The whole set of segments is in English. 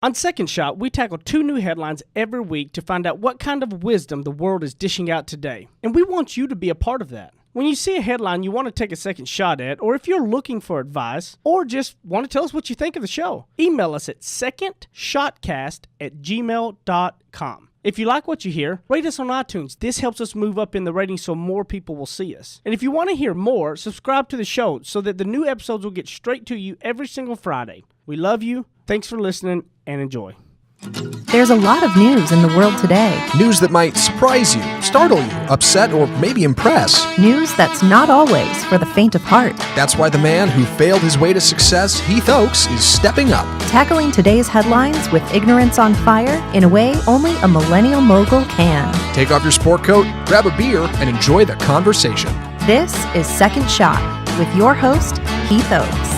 On Second Shot, we tackle 2 new headlines every week to find out what kind of wisdom the world is dishing out today. And we want you to be a part of that. When you see a headline you want to take a second shot at, or if you're looking for advice, or just want to tell us what you think of the show, email us at secondshotcast@gmail.com. If you like what you hear, rate us on iTunes. This helps us move up in the ratings so more people will see us. And if you want to hear more, subscribe to the show so that the new episodes will get straight to you every single Friday. We love you. Thanks for listening and enjoy. There's a lot of news in the world today. News that might surprise you, startle you, upset, or maybe impress. News that's not always for the faint of heart. That's why the man who failed his way to success, Heath Oaks, is stepping up. Tackling today's headlines with ignorance on fire in a way only a millennial mogul can. Take off your sport coat, grab a beer, and enjoy the conversation. This is Second Shot with your host, Heath Oaks.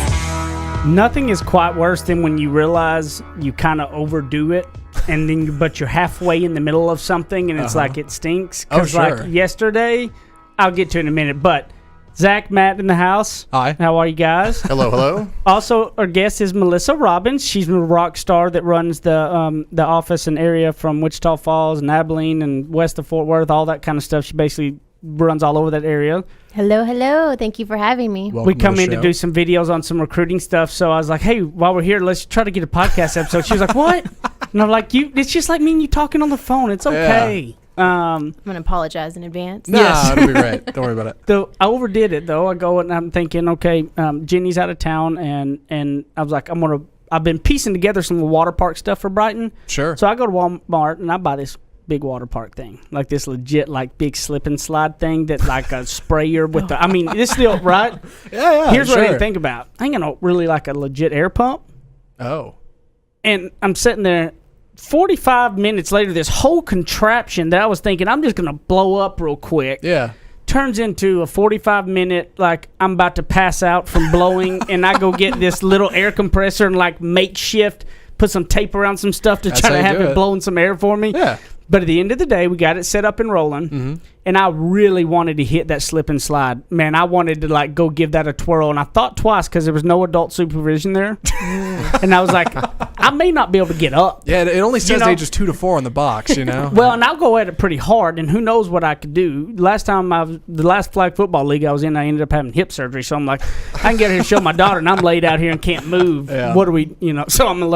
Nothing is quite worse than when you realize you kind of overdo it, and then but you're halfway in the middle of something, and it's like it stinks. Oh, sure. Like yesterday, I'll get to it in a minute, but Zach, Matt in the house. Hi. How are you guys? Hello. Also, our guest is Melissa Robbins. She's a rock star that runs the office and area from Wichita Falls and Abilene and west of Fort Worth, all that kind of stuff. She basically runs all over that area. Hello. Thank you for having me. We come in to do some videos on some recruiting stuff. So I was like, hey, while we're here, let's try to get a podcast episode. She was like, what? And I'm like, it's just like me and you talking on the phone. It's okay. Yeah. I'm going to apologize in advance. Nah, it'll be great. Don't worry about it. Though I overdid it, though. I go and I'm thinking, okay, Jenny's out of town. And I was like, I've been piecing together some water park stuff for Brighton. Sure. So I go to Walmart and I buy this big water park thing, like this legit like big slip and slide thing that like a sprayer with the, I mean, this still, right? Yeah. Here's what I didn't think about. I ain't gonna really like a legit air pump. Oh. And I'm sitting there 45 minutes later, this whole contraption that I was thinking I'm just gonna blow up real quick. Yeah. Turns into a 45-minute, like, I'm about to pass out from blowing, and I go get this little air compressor and, like, makeshift, put some tape around some stuff to try to have it blowing some air for me. Yeah. But at the end of the day, we got it set up and rolling, and I really wanted to hit that slip and slide. Man, I wanted to, like, go give that a twirl, and I thought twice because there was no adult supervision there. And I was like, I may not be able to get up. Yeah, it only says ages 2 to 4 on the box, you know? Well, and I'll go at it pretty hard, and who knows what I could do. The last flag football league I was in, I ended up having hip surgery, so I'm like, I can get here and show my daughter, and I'm laid out here and can't move. Yeah. What do we, so I'm going to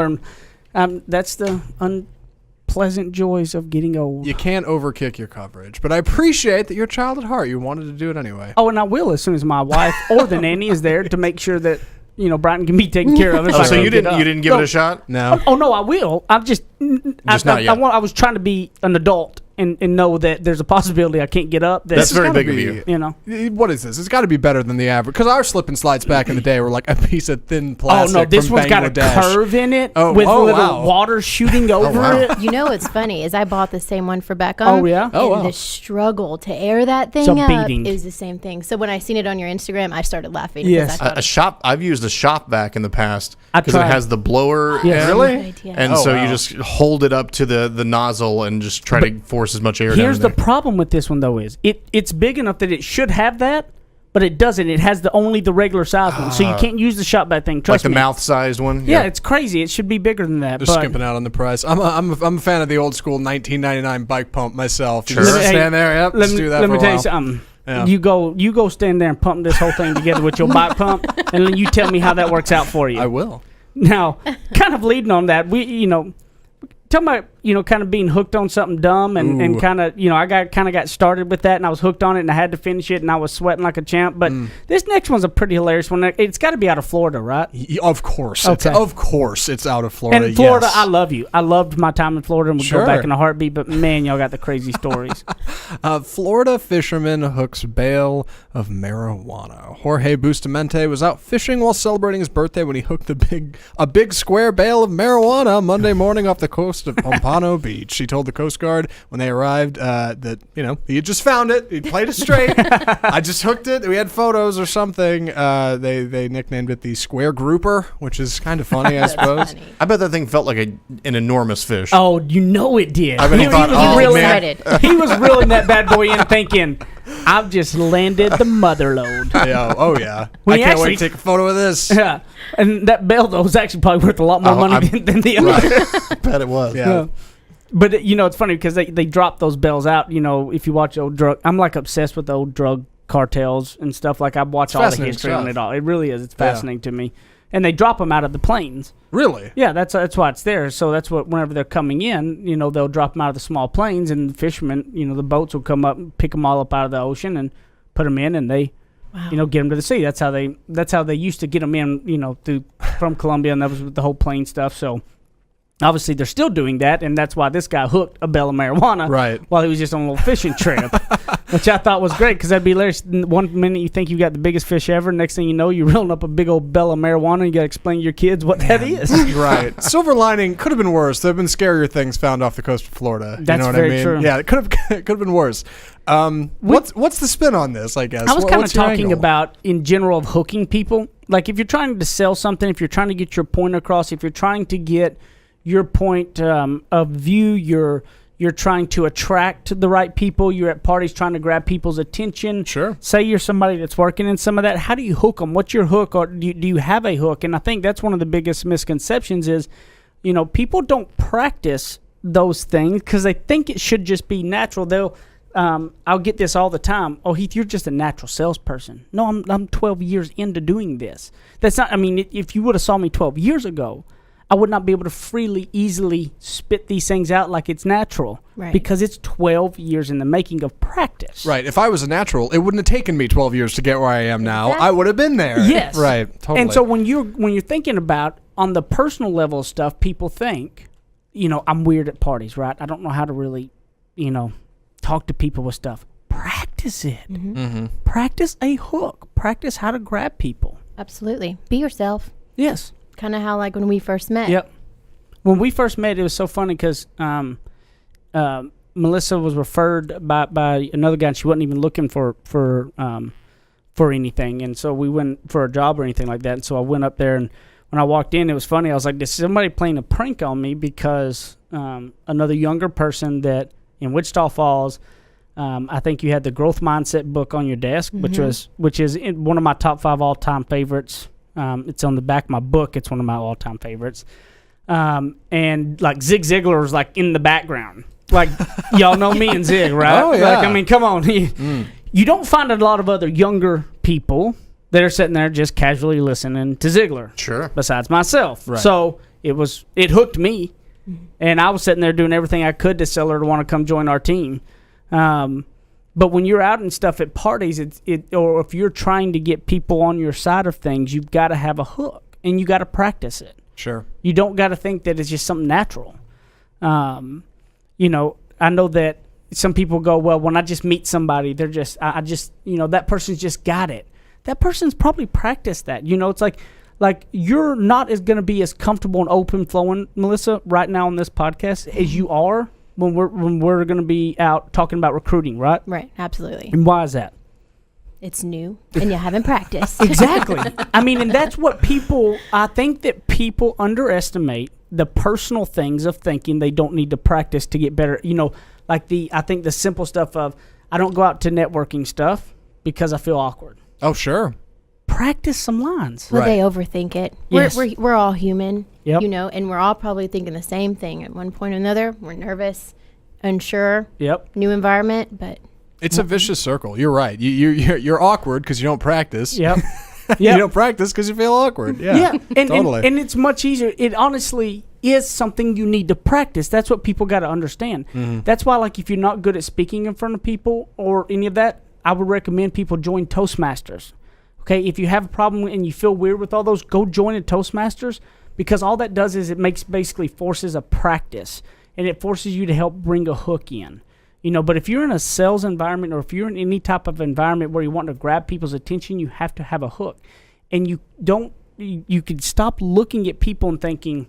learn. That's the unpleasant joys of getting old. You can't overkick your coverage, but I appreciate that you're a child at heart. You wanted to do it anyway. Oh, and I will as soon as my wife or the nanny is there to make sure that, Brighton can be taken care of. So you didn't give it a shot? No. Oh, no, I will. I'm just not yet. I was trying to be an adult and know that there's a possibility I can't get up. That's very big of you. What is this? It's got to be better than the average. Because our slip and slides back in the day were like a piece of thin plastic. Oh, no, this from one's got a Bangladesh. curve in it with wow. water shooting over it. You know what's funny is I bought the same one for Beckham. Oh, yeah? And Oh, wow. the struggle to air that thing It's a up beating. is the same thing. So when I seen it on your Instagram, I started laughing. Yes. Because I A shop. I've used a shop vac in the past I because it tried. has the blower. Yeah. end, Really? Right, yeah. And Oh, so wow. you just hold it up to the nozzle and just try to force as much air down Here's in the there. problem with this one, though, is it's big enough that it should have that, but it doesn't. It has only the regular size one, so you can't use the shop back thing. Like Trust the me. mouth-sized one? Yeah, it's crazy. It should be bigger than that. Just but skimping out on the price. I'm a fan of the old school 1999 bike pump myself. Sure. Just Hey, stand there. Yep. Let Just me, do that let for me a tell you while. something. Yeah. You go stand there and pump this whole thing together with your bike pump, and then you tell me how that works out for you. I will. Now, kind of leading on that, we talking about kind of being hooked on something dumb and Ooh. kind of I got started with that and I was hooked on it and I had to finish it and I was sweating like a champ. But this next one's a pretty hilarious one. It's got to be out of Florida, right? Of course. Okay. Of course it's out of Florida. And Florida, yes. I love you. I loved my time in Florida and would Sure. go back in a heartbeat. But man, y'all got the crazy stories. Florida fisherman hooks bale of marijuana. Jorge Bustamante was out fishing while celebrating his birthday when he hooked a big square bale of marijuana Monday morning off the coast of Pompano Beach. He told the Coast Guard when they arrived that he had just found it. He'd played it straight. I just hooked it. We had photos or something. They nicknamed it the square grouper, which is kind of funny, I suppose. funny. I bet that thing felt like an enormous fish. Oh, it did. I bet he thought, He oh, was man. excited. He was really that bad boy in thinking, I've just landed the mother load. Yeah. Oh yeah. When I you can't actually- wait to take a photo of this. Yeah. And that bell, though, was actually probably worth a lot more Oh, money than the other. I bet it was. Yeah. But, it's funny because they drop those bells out. If you watch old drug, I'm like obsessed with the old drug cartels and stuff. Like I watch all the fascinating history on stuff. it all. It really is. It's fascinating to me. And they drop them out of the planes. Really? Yeah, that's why it's there. So that's what whenever they're coming in, they'll drop them out of the small planes, and the fishermen, the boats will come up and pick them all up out of the ocean and put them in, and they, get them to the sea. That's how they used to get them in, from Colombia, and that was with the whole plane stuff. So obviously they're still doing that, and that's why this guy hooked a bell of marijuana Right. while he was just on a little fishing trip, which I thought was great because that'd be hilarious. One minute you think you got the biggest fish ever, next thing you know, you're reeling up a big old bell of marijuana, and you got to explain to your kids what that is. Right. Silver lining could have been worse. There have been scarier things found off the coast of Florida. That's you know what very I mean? true. Yeah, it could have been worse. What's the spin on this? I guess I was kind of What's your talking angle? about in general of hooking people. Like if you're trying to sell something, if you're trying to get your point across, if you're trying to get your point of view, you're trying to attract the right people. You're at parties trying to grab people's attention. Sure. Say you're somebody that's working in some of that. How do you hook them? What's your hook? Or do you have a hook? And I think that's one of the biggest misconceptions is, people don't practice those things because they think it should just be natural. They'll I'll get this all the time. Oh, Heath, you're just a natural salesperson. No, I'm 12 years into doing this. That's not. I mean, if you would have saw me 12 years ago, I would not be able to freely, easily spit these things out like it's natural. Right. Because it's 12 years in the making of practice. Right. If I was a natural, it wouldn't have taken me 12 years to get where I am now. Exactly. I would have been there. Yes. Right. Totally. And so when you're thinking about on the personal level of stuff, people think, I'm weird at parties, right? I don't know how to really, talk to people with stuff. Practice it. Mm-hmm. Practice a hook. Practice how to grab people. Absolutely. Be yourself. Yes. Kind of how like when we first met. Yep. When we first met, it was so funny because Melissa was referred by another guy, and she wasn't even looking for anything, and so we went for a job or anything like that. And so I went up there, and when I walked in, it was funny. I was like, "Is somebody playing a prank on me?" Because another younger person that in Wichita Falls, I think you had the Growth Mindset book on your desk, which is one of my top 5 all-time favorites. It's on the back of my book. It's one of my all-time favorites. And like Zig Ziglar was like in the background. Like y'all know me and Zig, right? Oh, yeah. Like I mean, come on. You don't find a lot of other younger people that are sitting there just casually listening to Ziegler. Sure. Besides myself. Right. So it hooked me, and I was sitting there doing everything I could to sell her to want to come join our team. But when you're out and stuff at parties, or if you're trying to get people on your side of things, you've got to have a hook, and you got to practice it. Sure. You don't got to think that it's just something natural. I know that some people go, well, when I just meet somebody, they're just, I just, that person's just got it. That person's probably practiced that. It's like you're not going to be as comfortable and open flowing, Melissa, right now on this podcast as you are when we're going to be out talking about recruiting, right? Right. Absolutely. And why is that? It's new and you haven't practiced. Exactly. I mean, and that's what I think that people underestimate the personal things of thinking they don't need to practice to get better. I think the simple stuff of, I don't go out to networking stuff because I feel awkward. Oh, sure. Practice some lines. Well, Right. they overthink it. Yes. We're all human, Yep. and we're all probably thinking the same thing at one point or another. We're nervous, unsure, Yep. new environment, but It's a vicious circle. You're right. You're awkward because you don't practice. Yep. You Yep. don't practice because you feel awkward. Yeah. Yeah, and, totally. and it's much easier. It honestly is something you need to practice. That's what people got to understand. That's why, like, if you're not good at speaking in front of people or any of that, I would recommend people join Toastmasters. Okay, if you have a problem and you feel weird with all those, go join a Toastmasters, because all that does is it basically forces a practice, and it forces you to help bring a hook in. But if you're in a sales environment, or if you're in any type of environment where you want to grab people's attention, you have to have a hook. And you could stop looking at people and thinking,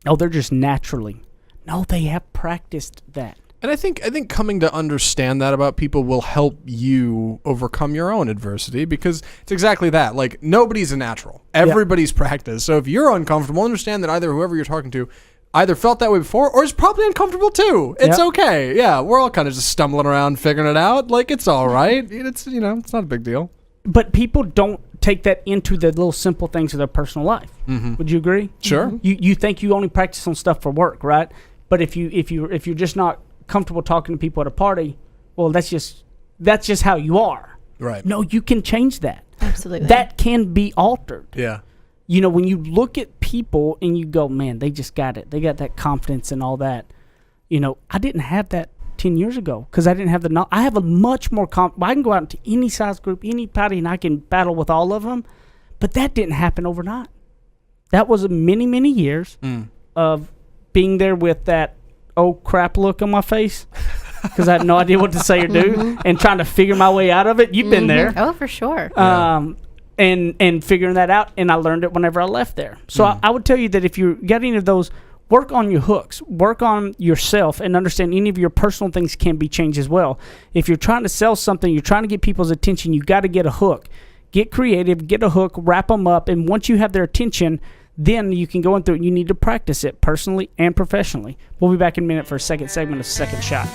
oh, they're just naturally. No, they have practiced that. And I think coming to understand that about people will help you overcome your own adversity, because it's exactly that. Like, nobody's a natural. Everybody's practiced. So if you're uncomfortable, understand that either whoever you're talking to either felt that way before or is probably uncomfortable too. It's Yep. okay. Yeah, we're all kind of just stumbling around figuring it out. Like, it's all right. It's, it's not a big deal. But people don't take that into the little simple things of their personal life. Would you agree? Sure. You think you only practice on stuff for work, right? But if you're just not comfortable talking to people at a party, well, that's just how you are. Right. No, you can change that. Absolutely. That can be altered. Yeah. When you look at people and you go, man, they just got it. They got that confidence and all that. I didn't have that 10 years ago because I didn't have I have a much more I can go out into any size group, any party, and I can battle with all of them. But that didn't happen overnight. That was many, many years of being there with that oh crap look on my face because I had no idea what to say or do and trying to figure my way out of it. You've been there. Oh, for sure. And figuring that out, and I learned it whenever I left there. So I would tell you that if you're getting into those, work on your hooks, work on yourself, and understand any of your personal things can be changed as well. If you're trying to sell something, you're trying to get people's attention, you got to get a hook. Get creative, get a hook, wrap them up, and once you have their attention, then you can go in through it. You need to practice it personally and professionally. We'll be back in a minute for a second segment of Second Shot.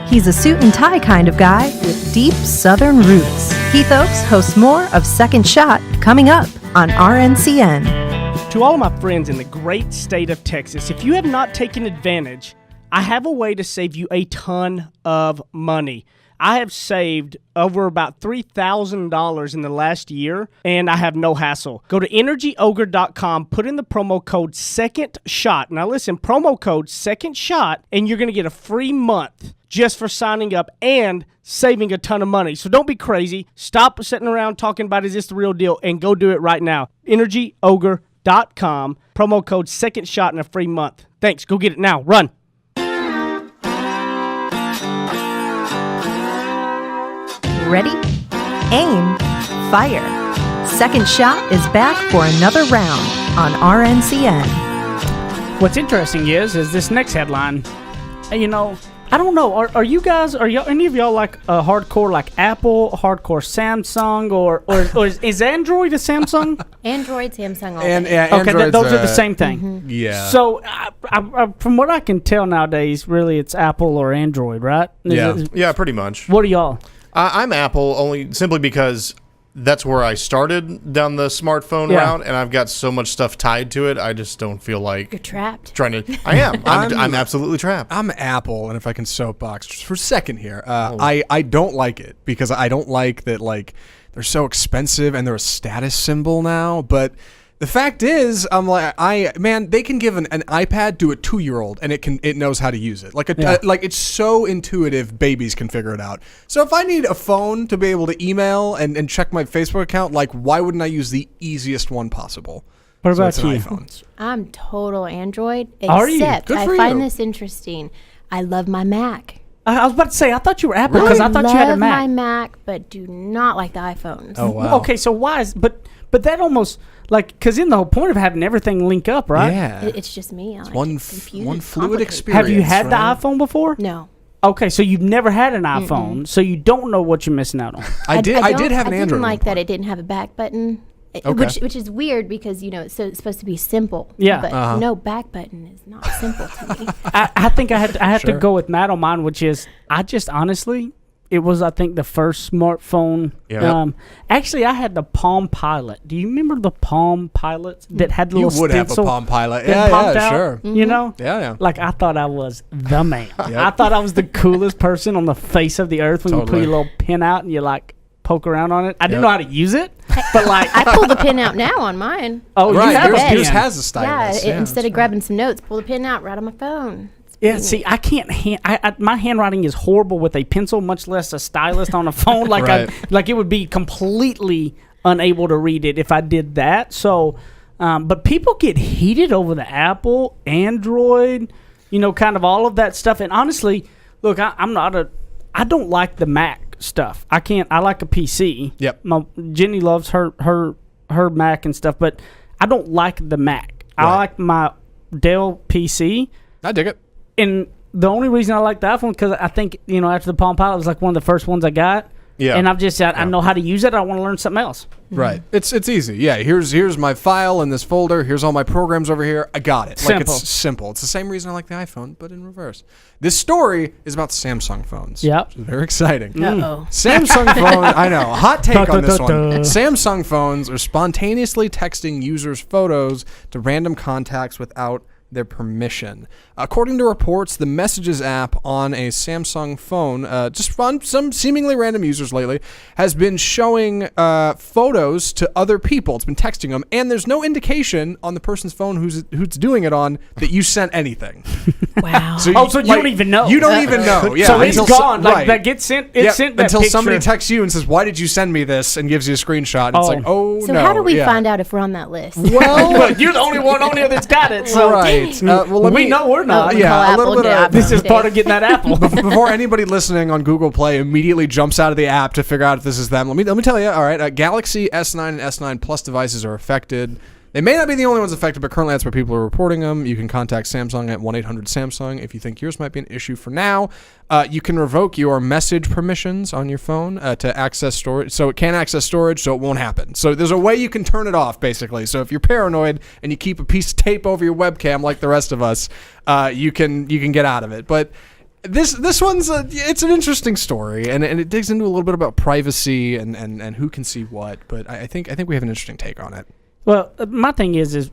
He's a suit and tie kind of guy with deep Southern roots. Heath Oaks hosts more of Second Shot coming up on RNCN. To all of my friends in the great state of Texas, if you have not taken advantage, I have a way to save you a ton of money. I have saved over about $3,000 in the last year, and I have no hassle. Go to EnergyOgre.com, put in the promo code SECONDSHOT. Now listen, promo code SECONDSHOT, and you're going to get a free month just for signing up and saving a ton of money. So don't be crazy. Stop sitting around talking about is this the real deal, and go do it right now. EnergyOgre.com, promo code SECONDSHOT, and a free month. Thanks. Go get it now. Run. Ready? Aim. Fire. Second Shot is back for another round on RNCN. What's interesting is this next headline, I don't know, are you guys, any of y'all like a hardcore like Apple, hardcore Samsung, or is Android a Samsung? Android, Samsung, all And day. yeah, Okay, Android's, those are the same thing. Yeah. So, I, from what I can tell nowadays, really it's Apple or Android, right? Yeah, pretty much. What are y'all? I'm Apple only simply because that's where I started down the smartphone route, and I've got so much stuff tied to it. I just don't feel like You're trapped. trying to. I am. I'm absolutely trapped. I'm Apple, and if I can soapbox just for a second here, I don't like it because I don't like that they're so expensive and they're a status symbol now. But the fact is, I'm like, they can give an iPad to a 2-year-old and it knows how to use it. Like it's so intuitive, babies can figure it out. So if I need a phone to be able to email and check my Facebook account, why wouldn't I use the easiest one possible? What So about it's an you? iPhone. I'm total Android, Are you? except Good I for find you. this interesting. I love my Mac. I was about to say, I thought you were Apple because I thought you had a love Mac. my Mac, but do not like the iPhones. Oh wow. Okay, so why is, but that almost, because in the whole point of having everything link up, right? Yeah. It's just me. I like one it confused, one fluid complicated. experience. Have you had right? the iPhone before? No. Okay, so you've never had an iPhone, so you don't know what you're missing out on. I did have an I Android. didn't at like one that point. it didn't have a back button, Okay. which is weird because it's supposed to be simple. Yeah. But no back button is not simple to me. I think I have to Sure. go with Matt on mine, which is I just honestly, it was I think the first smartphone. Yeah. Actually, I had the Palm Pilot. Do you remember the Palm Pilots that had the You little would have a stencil Palm Pilot. that popped Yeah, out? sure. You know. Yeah. Like I thought I was the man. I thought I was the coolest person on the face of the earth when you Totally. put your little pin out and you poke around on it. I didn't Yep. know how to use it, but I pull the pin out now on mine. oh, Right, you have yours, a yours pen. has a stylus. Yeah, instead of grabbing some notes, pull the pin out right on my phone. Yeah, see, I can't. My handwriting is horrible with a pencil, much less a stylus on a phone. Right. It would be completely unable to read it if I did that. So, but people get heated over the Apple, Android, kind of all of that stuff. And honestly, look, I don't like the Mac stuff. I can't. I like a PC. Yep. Jenny loves her Mac and stuff, but I don't like the Mac. I Right. like my Dell PC. I dig it. And the only reason I like the iPhone because I think after the Palm Pilot was like one of the first ones I got. Yeah. And I've just said I know how to use it. I want to learn something else. Right. It's easy. Yeah. Here's my file in this folder. Here's all my programs over here. I got it. Like, Simple. it's simple. It's the same reason I like the iPhone, but in reverse. This story is about Samsung phones. Yep. Which is very exciting. Uh-oh. Samsung phone. I know. Hot take on this one. Da-da-da-da. Samsung phones are spontaneously texting users photos to random contacts without their permission. According to reports, the Messages app on a Samsung phone, just on some seemingly random users lately, has been showing photos to other people. It's been texting them, and there's no indication on the person's phone who's doing it on that you sent anything. Wow. So So you don't even know. You don't even know. Yeah, so it's until gone. right. That gets sent. It's sent that until picture. somebody texts you and says, "Why did you send me this?" and gives you a screenshot. And it's like, oh So no. how do we yeah. find out if we're on that list? Well, But you're the only one on here that's got it. So right. Well, let we me know we're not. Oh, yeah, call a little Apple bit and of get This is updates. part of getting that Apple. before anybody listening on Google Play immediately jumps out of the app to figure out if this is them. Let me tell you. All right, Galaxy S9 and S9 Plus devices are affected. They may not be the only ones affected, but currently that's where people are reporting them. You can contact Samsung at 1-800-SAMSUNG if you think yours might be an issue. For now, you can revoke your message permissions on your phone to access storage. So it can't access storage, so it won't happen. So there's a way you can turn it off, basically. So if you're paranoid and you keep a piece of tape over your webcam like the rest of us, you can get out of it. But this one's it's an interesting story, and it digs into a little bit about privacy and who can see what. But I think we have an interesting take on it. Well, my thing is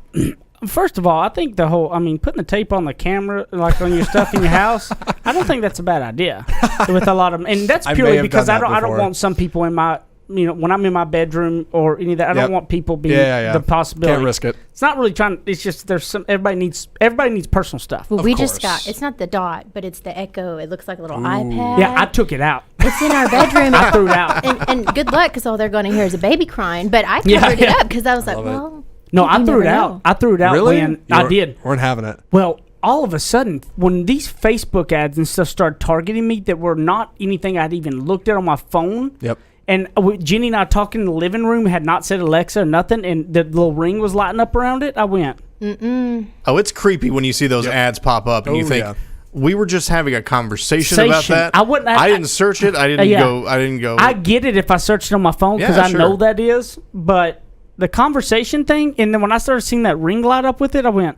first of all, I think putting the tape on the camera, like on your stuff in your house, I don't think that's a bad idea. With a lot of, and that's I may purely have because done I that don't before. want some people in my, when I'm in my bedroom or any of that, I Yep. don't want people being Yeah. the possibility. Can't risk it. It's not really trying. It's just everybody needs personal stuff. Well, Of we course. just got, it's not the Dot, but it's the Echo. It looks like a little iPad. Yeah, I took it out. It's in our bedroom. I threw it out. and good luck, because all they're going to hear is a baby crying. But I Yeah, covered it yeah. up because I was like, love it. well. No, you I threw never it out. know. I threw it out Really? when I did. Weren't having it. Well, all of a sudden, when these Facebook ads and stuff started targeting me that were not anything I'd even looked at on my phone. Yep. And Jenny and I talking in the living room, had not said Alexa or nothing, and the little ring was lighting up around it. I went, Oh, it's creepy when you see those ads pop up and you Oh, think yeah. we were just having a conversation about that. I didn't search it. I didn't yeah. go. I didn't go. I get it if I searched it on my phone because Yeah, I know sure. that is, but the conversation thing, and then when I started seeing that ring light up with it, I went,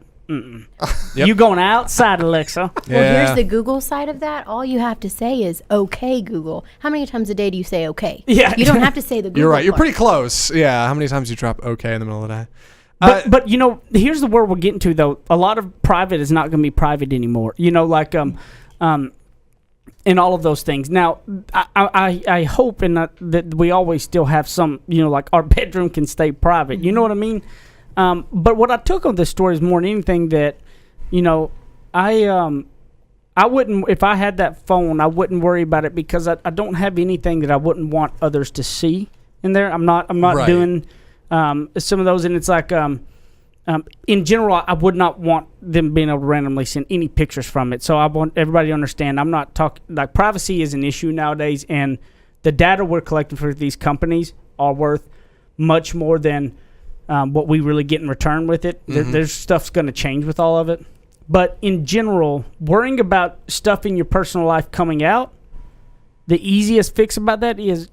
Yep. You going outside, Alexa. Well, here's the Google side of that. All you have to say is, okay, Google. How many times a day do you say okay? Yeah. You don't have to say the Google You're right. You're part. pretty close. Yeah. How many times you drop okay in the middle of the day? But here's the word we're getting to though. A lot of private is not going to be private anymore. And all of those things. Now, I hope that we always still have some. Like our bedroom can stay private. You know what I mean? But what I took on this story is more than anything that, I wouldn't, if I had that phone, I wouldn't worry about it because I don't have anything that I wouldn't want others to see in there. I'm not Right. doing some of those, and it's like in general, I would not want them being able to randomly send any pictures from it. So I want everybody to understand I'm not talking, like privacy is an issue nowadays, and the data we're collecting for these companies are worth much more than what we really get in return with it. There's stuff's going to change with all of it. But in general, worrying about stuff in your personal life coming out, the easiest fix about that is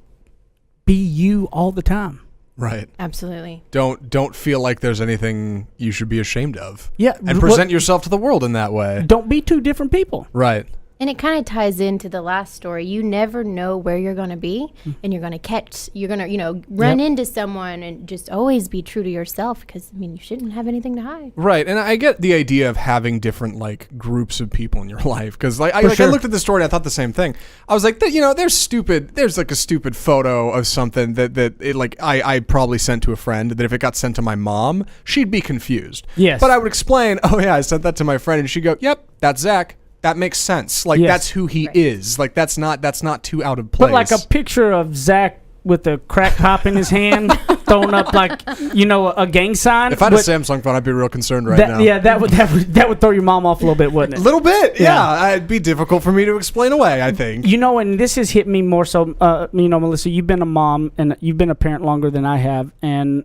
be you all the time. Right. Absolutely. Don't feel like there's anything you should be ashamed of. Yeah, And present yourself to the world in that way. Don't be two different people. Right. And it kind of ties into the last story. You never know where you're going to be, and you're going to run into someone, and just always be true to yourself because, you shouldn't have anything to hide. Right, and I get the idea of having different groups of people in your life because I sure. looked at the story and I thought the same thing. I was like, there's a stupid photo of something that I probably sent to a friend that if it got sent to my mom, she'd be confused. Yes. But I would explain, oh yeah, I sent that to my friend, and she'd go, yep, that's Zach. That makes sense. Yes. That's who he is. That's not too out of place. But like a picture of Zach with a crack pop in his hand, throwing up a gang sign. if I had a but Samsung phone, I'd be real concerned right now. Yeah, that would throw your mom off a little bit, wouldn't A it? little bit, Yeah. yeah. It'd be difficult for me to explain away, I think. And this has hit me more so, Melissa, you've been a mom and you've been a parent longer than I have, and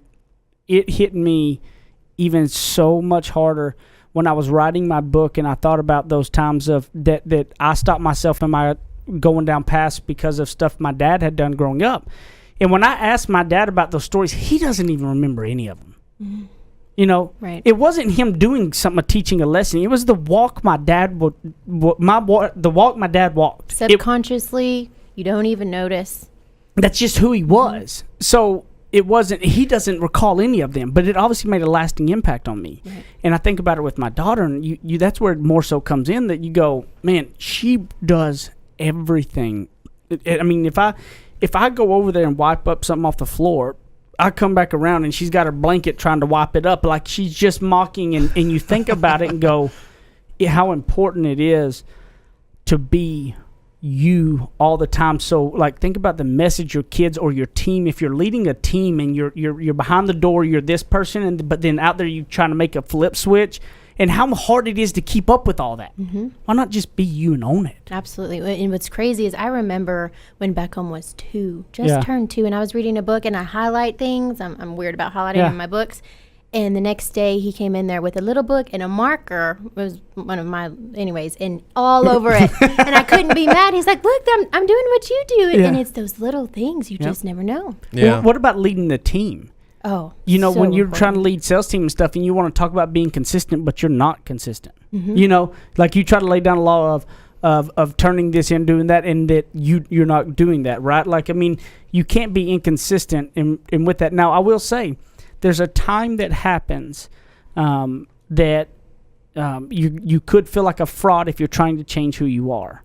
it hit me even so much harder when I was writing my book, and I thought about those times of that I stopped myself in my going down paths because of stuff my dad had done growing up. And when I asked my dad about those stories, he doesn't even remember any of them. Mm-hmm. You know, right. It wasn't him doing something, teaching a lesson. It was the walk my dad walked. Subconsciously, you don't even notice. That's just who he was. So it wasn't, he doesn't recall any of them, but it obviously made a lasting impact on me. Right. And I think about it with my daughter, and you that's where it more so comes in, that you go, man, she does everything. I mean, if I go over there and wipe up something off the floor, I come back around and she's got her blanket trying to wipe it up, like she's just mocking, and you think about it and go, how important it is to be you all the time. So like, think about the message your kids or your team, if you're leading a team and you're behind the door, you're this person, but then out there you trying to make a flip switch, and how hard it is to keep up with all that. Mm-hmm. Why not just be you and own it? Absolutely. And what's crazy is I remember when Beckham was 2, turned 2, and I was reading a book, and I highlight things. I'm weird about highlighting in my books. And the next day he came in there with a little book and a marker. It was one of my, anyways, and all over it. And I couldn't be mad. He's like, look, I'm doing what you do. Yeah. And it's those little things you just never know. Yeah. Well, what about leading the team? Oh, you know, so when you're important. trying to lead sales team and stuff, and you want to talk about being consistent, but you're not consistent. Mm-hmm. You know, like you try to lay down a law of turning this in, doing that, and that you're not doing that, right? Like, I mean, you can't be inconsistent in with that. Now, I will say, there's a time that happens that you could feel like a fraud if you're trying to change who you are.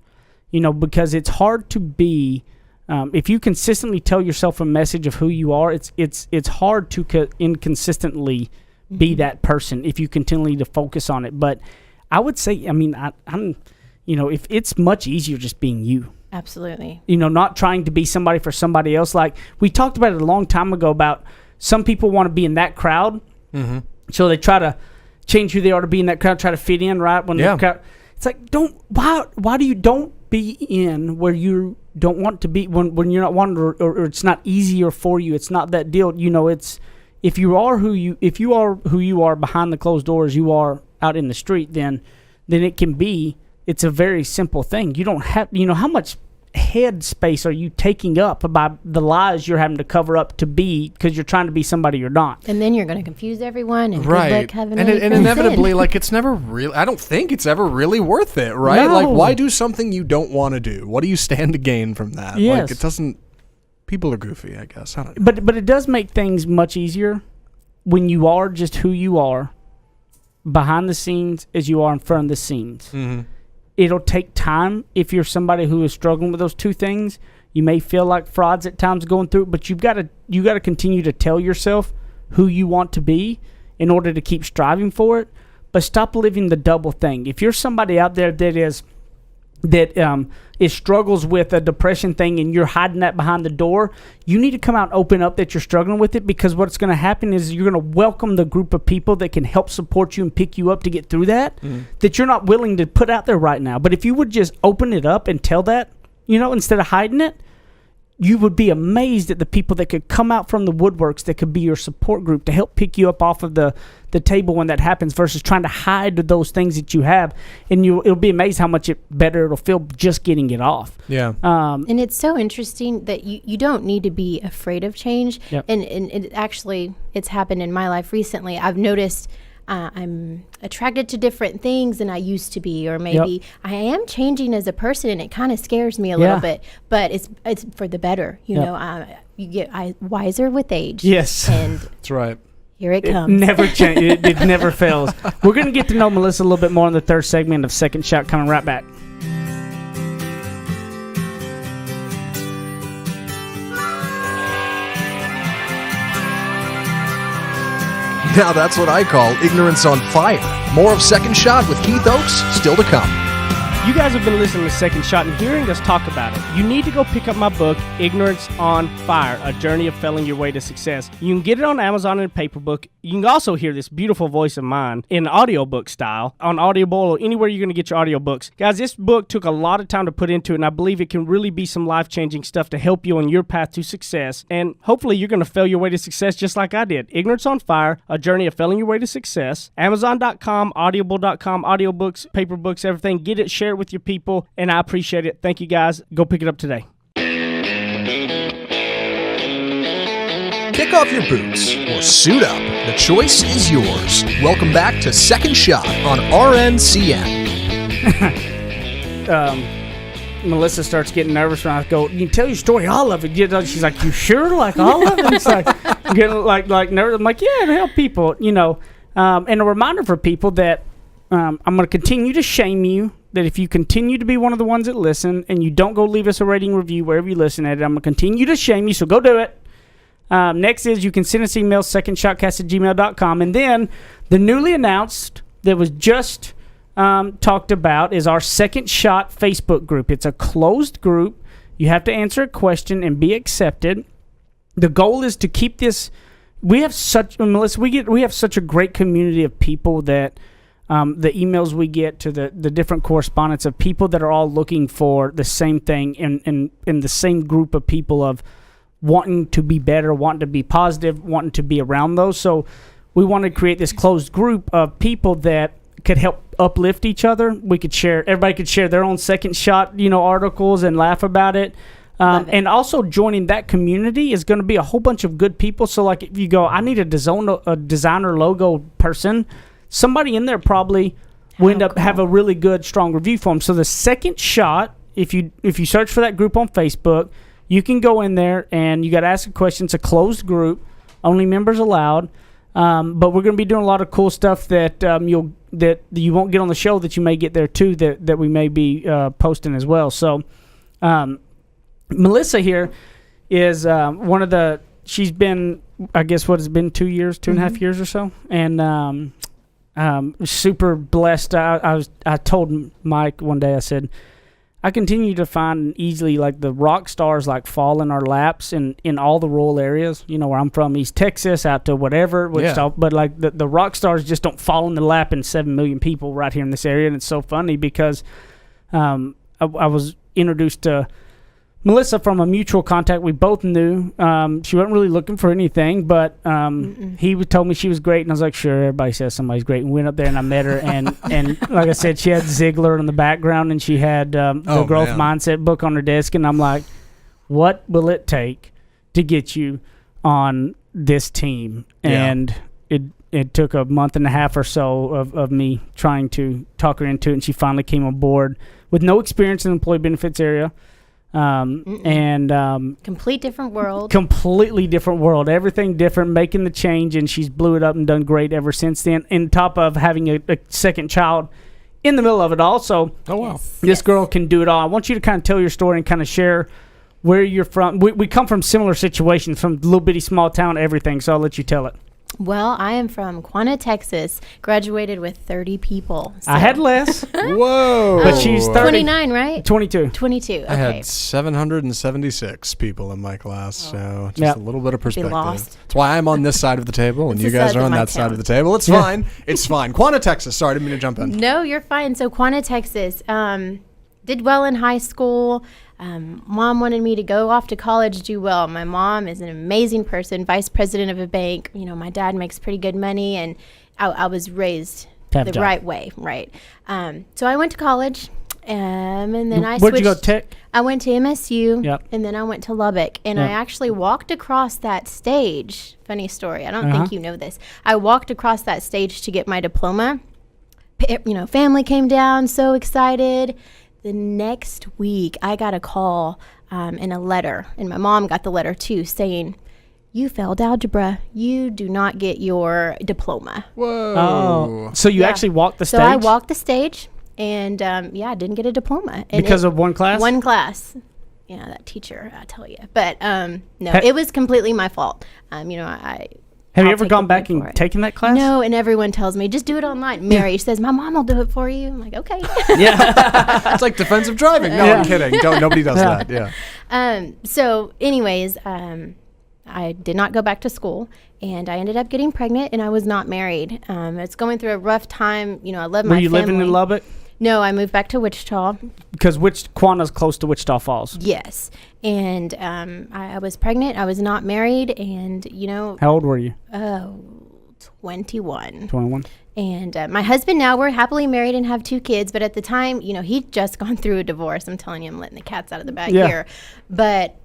You know, because it's hard to be. If you consistently tell yourself a message of who you are, it's hard to inconsistently be that person if you continually to focus on it. But I would say, I mean, I'm, you know, if it's much easier just being you. Absolutely. You know, not trying to be somebody for somebody else. Like we talked about it a long time ago about some people want to be in that crowd, so they try to change who they are to be in that crowd, try to fit in, right? When the crowd, it's like, why do you don't be in where you don't want to be when you're not wanting, or it's not easier for you. It's not that deal. You know, it's if you are who you are behind the closed doors, you are out in the street, then it can be. It's a very simple thing. You don't have, you know, how much head space are you taking up by the lies you're having to cover up to be, because you're trying to be somebody you're not. And then you're going to confuse everyone, and right. good luck having and inevitably, like, it's never really, I don't think it's ever really worth it, right? No. Like, why do something you don't want to do? What do you stand to gain from that? Yes. Like, it doesn't, people are goofy, I guess. I don't know. But it does make things much easier when you are just who you are behind the scenes as you are in front of the scenes. Mm-hmm. It'll take time. If you're somebody who is struggling with those two things, you may feel like frauds at times going through it, but you got to continue to tell yourself who you want to be in order to keep striving for it. But stop living the double thing. If you're somebody out there that struggles with a depression thing, and you're hiding that behind the door, you need to come out and open up that you're struggling with it, because what's going to happen is you're going to welcome the group of people that can help support you and pick you up to get through that, that you're not willing to put out there right now. But if you would just open it up and tell that, you know, instead of hiding it, you would be amazed at the people that could come out from the woodworks that could be your support group to help pick you up off of the table when that happens, versus trying to hide those things that you have. And it'll be amazed how much better it'll feel just getting it off. Yeah. And it's so interesting that you don't need to be afraid of change. Yep. And it actually, it's happened in my life recently. I've noticed I'm attracted to different things than I used to be, or maybe I am changing as a person, and it kind of scares me a little bit, but it's for the better. You know, you get wiser with age. Yes. And That's right. here it comes. It never changes. It never fails. We're going to get to know Melissa a little bit more in the third segment of Second Shot, coming right back. Now that's what I call ignorance on fire. More of Second Shot with Keith Oakes still to come. You guys have been listening to Second Shot and hearing us talk about it. You need to go pick up my book, Ignorance on Fire, A Journey of Failing Your Way to Success. You can get it on Amazon in a paper book. You can also hear this beautiful voice of mine in audiobook style on Audible or anywhere you're going to get your audiobooks. Guys, this book took a lot of time to put into it, and I believe it can really be some life-changing stuff to help you on your path to success. And hopefully you're going to fail your way to success just like I did. Ignorance on Fire, A Journey of Failing Your Way to Success. Amazon.com, Audible.com, audiobooks, paper books, everything. Get it, share it with your people, and I appreciate it. Thank you, guys. Go pick it up today. Kick off your boots or suit up. The choice is yours. Welcome back to Second Shot on RNCN. Melissa starts getting nervous when I go, you can tell your story, all of it. She's like, you sure? Like, all of it? It's like, getting like nervous. I'm like, yeah, to help people, and a reminder for people that I'm going to continue to shame you, that if you continue to be one of the ones that listen and you don't go leave us a rating review wherever you listen at it, I'm going to continue to shame you, so go do it. Next is you can send us email, secondshotcast@gmail.com. And then the newly announced that was just talked about is our Second Shot Facebook group. It's a closed group. You have to answer a question and be accepted. The goal is to keep this. Melissa, we have such a great community of people that the emails we get to the different correspondence of people that are all looking for the same thing in the same group of people of wanting to be better, wanting to be positive, wanting to be around those. So we want to create this closed group of people that could help uplift each other. Everybody could share their own Second Shot, articles and laugh about it. And also joining that community is going to be a whole bunch of good people. So like if you go, I need a designer logo person, somebody in there probably will end up have a really good, strong review for them. So the Second Shot, if you search for that group on Facebook, you can go in there and you got to ask a question. It's a closed group, only members allowed. But we're going to be doing a lot of cool stuff that you won't get on the show that you may get there too. That we may be posting as well. So Melissa here is one of the. She's been, I guess, what has been 2 years, 2.5 years or so, and super blessed. I told Mike one day. I said, I continue to find easily like the rock stars like fall in our laps in all the rural areas, where I'm from, East Texas out to whatever, but like the rock stars just don't fall in the lap in 7 million people right here in this area. And it's so funny because I was introduced to Melissa from a mutual contact we both knew. She wasn't really looking for anything, but he told me she was great, and I was like, sure, everybody says somebody's great. And went up there and I met her, and like I said, she had Ziegler in the background, and she had the Growth Mindset book on her desk, and I'm like, what will it take to get you on this team? Yeah. And it took a month and a half or so of me trying to talk her into it, and she finally came on board with no experience in the employee benefits area. Complete different world. Completely different world. Everything different, making the change, and she's blew it up and done great ever since then. On top of having a second child in the middle of it all. So, this girl can do it all. I want you to kind of tell your story and kind of share where you're from. We come from similar situations, from little bitty small town, everything. So I'll let you tell it. Well, I am from Quanah, Texas. Graduated with 30 people. So. I had less. Whoa. But she's 30. 29, right? 22. 22, okay. I had 776 people in my class, so just a little bit of perspective. Lost. That's why I'm on this side of the table, and you guys are on that side of the table. It's fine. It's fine. Quanah, Texas. Sorry, I didn't mean to jump in. No, you're fine. So Quanah, Texas. Did well in high school. Mom wanted me to go off to college, do well. My mom is an amazing person, vice president of a bank. My dad makes pretty good money, and I was raised the right way, right? So I went to college, and then I switched. Where'd you go, Tech? I went to MSU, yep. And then I went to Lubbock, and I actually walked across that stage. Funny story. I don't think you know this. I walked across that stage to get my diploma. Family came down, so excited. The next week, I got a call and a letter, and my mom got the letter too, saying, you failed algebra. You do not get your diploma. Whoa. Oh. So you actually walked the stage? So I walked the stage, and I didn't get a diploma. And because of one class? One class. That teacher, I tell you. But no, it was completely my fault. I Have you I'll ever take gone the back word and for it. taken that class? No, and everyone tells me, just do it online. Mary, she says, my mom will do it for you. I'm like, okay. It's like defensive driving. No, I'm kidding. Nobody does that. Yeah. So anyways, I did not go back to school, and I ended up getting pregnant, and I was not married. It's going through a rough time. You know, I love my family. Were you living in Lubbock? No, I moved back to Wichita. Because Quanah's close to Wichita Falls. Yes. And I was pregnant. I was not married. And, you know. How old were you? 21. 21. And my husband now, we're happily married and have 2 kids. But at the time, you know, he'd just gone through a divorce. I'm telling you, I'm letting the cats out of the bag here. But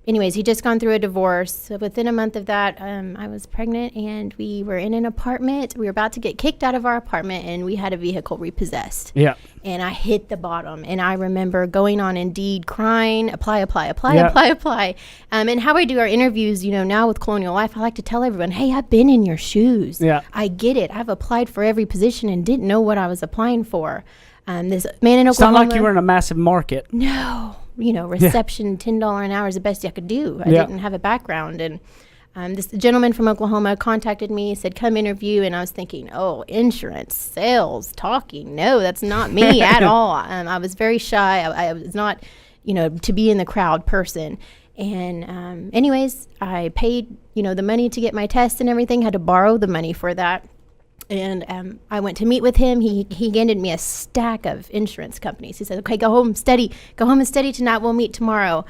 anyways, he'd just gone through a divorce. So within a month of that, I was pregnant, and we were in an apartment. We were about to get kicked out of our apartment, and we had a vehicle repossessed. Yeah. And I hit the bottom. And I remember going on Indeed, crying, apply. And how I do our interviews, you know, now with Colonial Life, I like to tell everyone, hey, I've been in your shoes. Yeah. I get it. I've applied for every position and didn't know what I was applying for. This man in Oklahoma. It's not like you were in a massive market. No. You know, reception, $10 an hour is the best I could do. I didn't have a background. And this gentleman from Oklahoma contacted me, said, come interview. And I was thinking, oh, insurance, sales, talking. No, that's not me at all. I was very shy. I was not, you know, to be in the crowd person. And anyways, I paid, you know, the money to get my test and everything, had to borrow the money for that. And I went to meet with him. He handed me a stack of insurance companies. He said, okay, go home and study tonight. We'll meet tomorrow.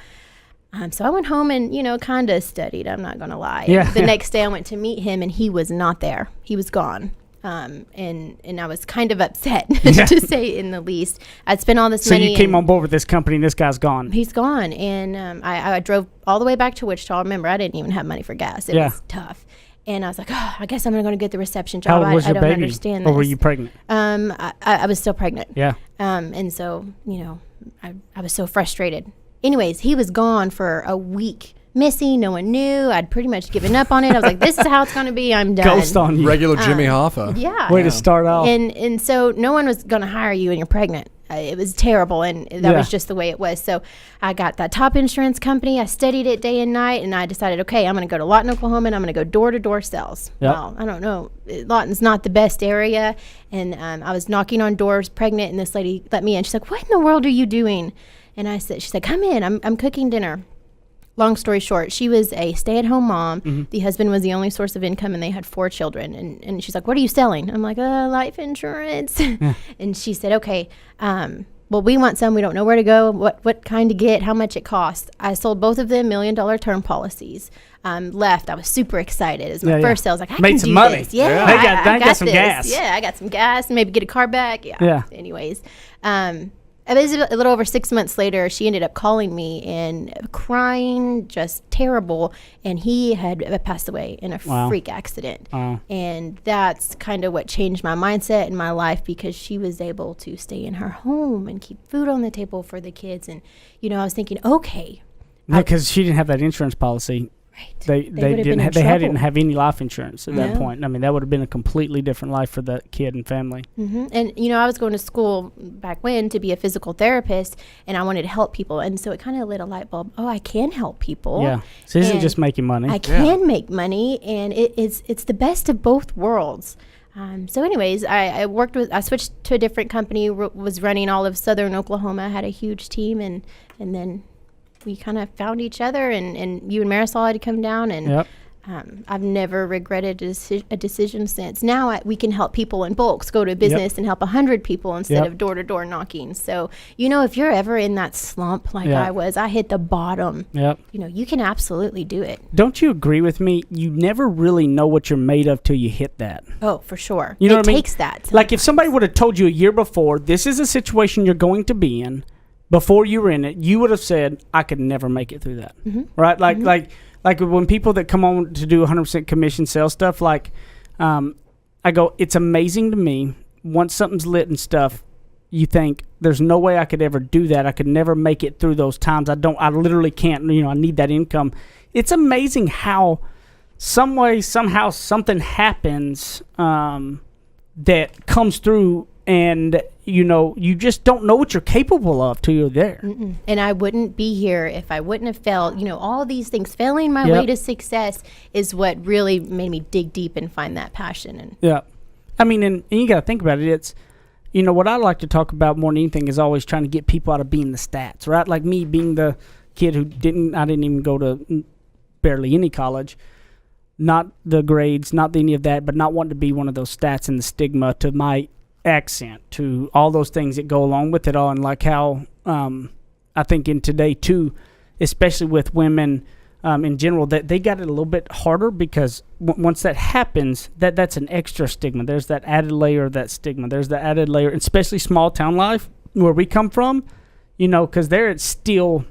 So I went home and, you know, kind of studied. I'm not going to lie. Yeah. The next day I went to meet him, and he was not there. He was gone. And I was kind of upset, to say in the least. I'd spent all this money. So you came on board with this company, and this guy's gone. He's gone. And I drove all the way back to Wichita. Remember, I didn't even have money for gas. It was tough. And I was like, oh, I guess I'm going to get the reception job. How old was your baby? Understand this. Or were you pregnant? I was still pregnant. Yeah. And so, you know, I was so frustrated. Anyways, he was gone for a week. Missing, no one knew. I'd pretty much given up on it. I was like, this is how it's going to be. I'm done. Ghost on you. Regular Jimmy Hoffa. Yeah. Way to start off. And so no one was going to hire you when you're pregnant. It was terrible, and that was just the way it was. So I got that top insurance company. I studied it day and night, and I decided, okay, I'm going to go to Lawton, Oklahoma, and I'm going to go door-to-door sales. Yep. Well, I don't know. Lawton's not the best area, and I was knocking on doors pregnant, and this lady let me in. She's like, what in the world are you doing? And she said, come in. I'm cooking dinner. Long story short, she was a stay-at-home mom. Mm-hmm. The husband was the only source of income, and they had 4 children. And she's like, what are you selling? I'm like, life insurance. Yeah. And she said, okay, well, we want some. We don't know where to go, what kind to get, how much it costs. I sold both of them $1 million term policies. Left. I was super excited. It was my first sale. I was like, I made can some do money. this. Yeah, I got some this. gas. Yeah, I got some gas. Maybe get a car back. Yeah. Anyways, it was a little over 6 months later, she ended up calling me and crying, just terrible. And he had passed away in a freak accident. Wow. And that's kind of what changed my mindset in my life, because she was able to stay in her home and keep food on the table for the kids. And, you know, I was thinking, okay. Because she didn't have that insurance policy. Right. They didn't have any life insurance at that point. I mean, that would have been a completely different life for that kid and family. Mm-hmm. And, you know, I was going to school back when to be a physical therapist, and I wanted to help people. And so it kind of lit a light bulb. Oh, I can help people. Yeah. So it isn't just making money. I can make money, and it's the best of both worlds. So anyways, I switched to a different company, was running all of Southern Oklahoma, had a huge team, and then we kind of found each other, and you and Marisol had to come down, and I've never regretted a decision since. Now we can help people in bulks, go to a business and help 100 people instead of door-to-door knocking. So, you know, if you're ever in that slump like I was, I hit the bottom. Yep. You know, you can absolutely do it. Don't you agree with me? You never really know what you're made of till you hit that. Oh, for sure. You know what I mean? It takes that. Sometimes. Like if somebody would have told you a year before, this is a situation you're going to be in, before you were in it, you would have said, I could never make it through that. Mm-hmm. Right? Like when people that come on to do 100% commission sales stuff, like I go, it's amazing to me, once something's lit and stuff, you think, there's no way I could ever do that. I could never make it through those times. I literally can't, you know, I need that income. It's amazing how some way, somehow, something happens that comes through and you just don't know what you're capable of till you're there. And I wouldn't be here if I wouldn't have felt, all these things. Failing my way to success is what really made me dig deep and find that passion. And yeah, I mean, and you got to think about it. It's what I like to talk about more than anything is always trying to get people out of being the stats, right? Like me being the kid who I didn't even go to barely any college. Not the grades, not any of that, but not wanting to be one of those stats and the stigma to my accent, to all those things that go along with it all. And like how I think in today too, especially with women in general, that they got it a little bit harder because once that happens, that's an extra stigma. There's that added layer of that stigma. There's the added layer, especially small town life where we come from, because there it's still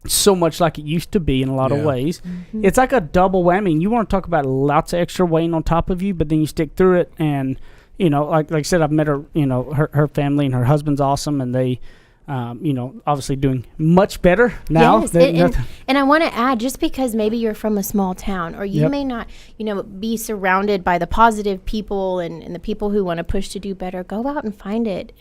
so much like it used to be in a lot of ways. It's like a double whammy. You want to talk about lots of extra weighing on top of you, but then you stick through it. And like I said, I've met her. Her family and her husband's awesome, and they obviously doing much better now. Yes, and I want to add, just because maybe you're from a small town or you may not be surrounded by the positive people and the people who want to push to do better, go out and find it,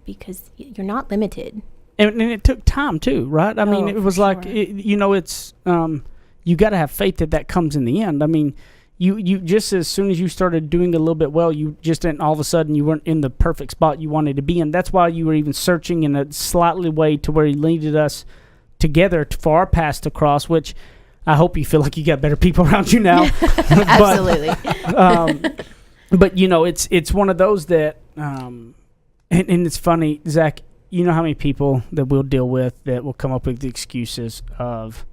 because you're not limited. And it took time too, right? I mean, it was like, it's you got to have faith that comes in the end. I mean, you just as soon as you started doing a little bit well, you just didn't, all of a sudden you weren't in the perfect spot you wanted to be in. That's why you were even searching in a slightly way to where you leaded us together for our paths to cross, which I hope you feel like you got better people around you now. Absolutely. But it's one of those that, and it's funny, Zach. You know how many people that we'll deal with that will come up with the excuses of,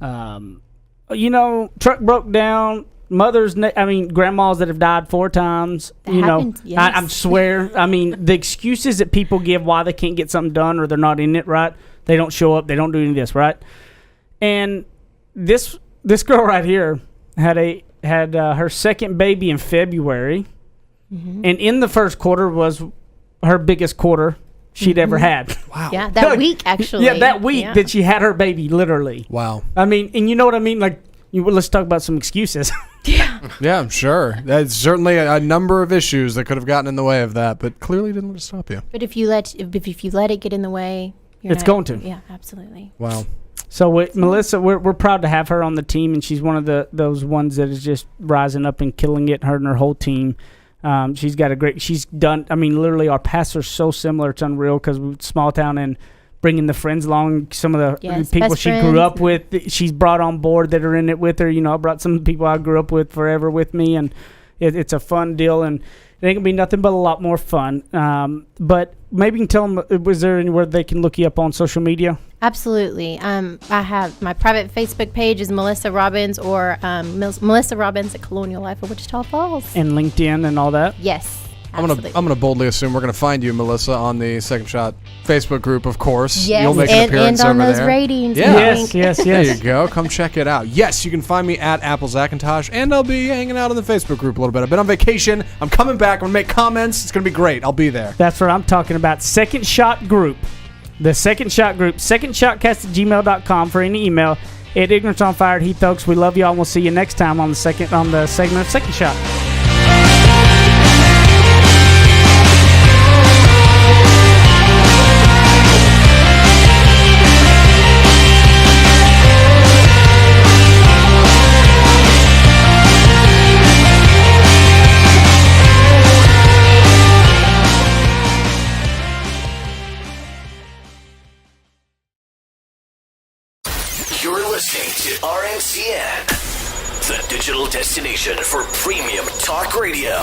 truck broke down, grandmas that have died 4 times. That happens, yes. I swear. I mean, the excuses that people give why they can't get something done or they're not in it, right? They don't show up. They don't do any of this, right? And this girl right here had her second baby in February, and in the first quarter was her biggest quarter she'd ever had. Wow. Yeah, that week, actually. Yeah, that week that she had her baby, literally. Wow. I mean, and you know what I mean? Like, let's talk about some excuses. Yeah, I'm sure. That's certainly a number of issues that could have gotten in the way of that, but clearly didn't let it stop you. But if you let it get in the way, it's going to. Yeah, absolutely. Wow. So Melissa, we're proud to have her on the team, and she's one of those ones that is just rising up and killing it, her and her whole team. She's done, literally our paths are so similar, it's unreal, because small town and bringing the friends along, some of the people she grew up with, she's brought on board that are in it with her. I brought some people I grew up with forever with me, and it's a fun deal, and it ain't gonna be nothing but a lot more fun. But maybe you can tell them, was there anywhere they can look you up on social media? Absolutely. I have my private Facebook page is Melissa Robbins, or Melissa Robbins at Colonial Life of Wichita Falls. And LinkedIn and all that? Yes. I'm gonna boldly assume we're gonna find you, Melissa, on the Second Shot Facebook group, of course. Yes, You'll make an appearance and on over those there. ratings. Yeah. Yes. There you go. Come check it out. Yes, you can find me at Apple Zackintosh, and I'll be hanging out in the Facebook group a little bit. I've been on vacation. I'm coming back. I'm gonna make comments. It's gonna be great. I'll be there. That's what I'm talking about. Second Shot Group. The Second Shot Group. SecondShotcast@gmail.com for any email. At Ignorance on Fire at Heath Oaks. We love y'all, and we'll see you next time on the segment of Second Shot. You're listening to RNCN, the digital destination for premium talk radio.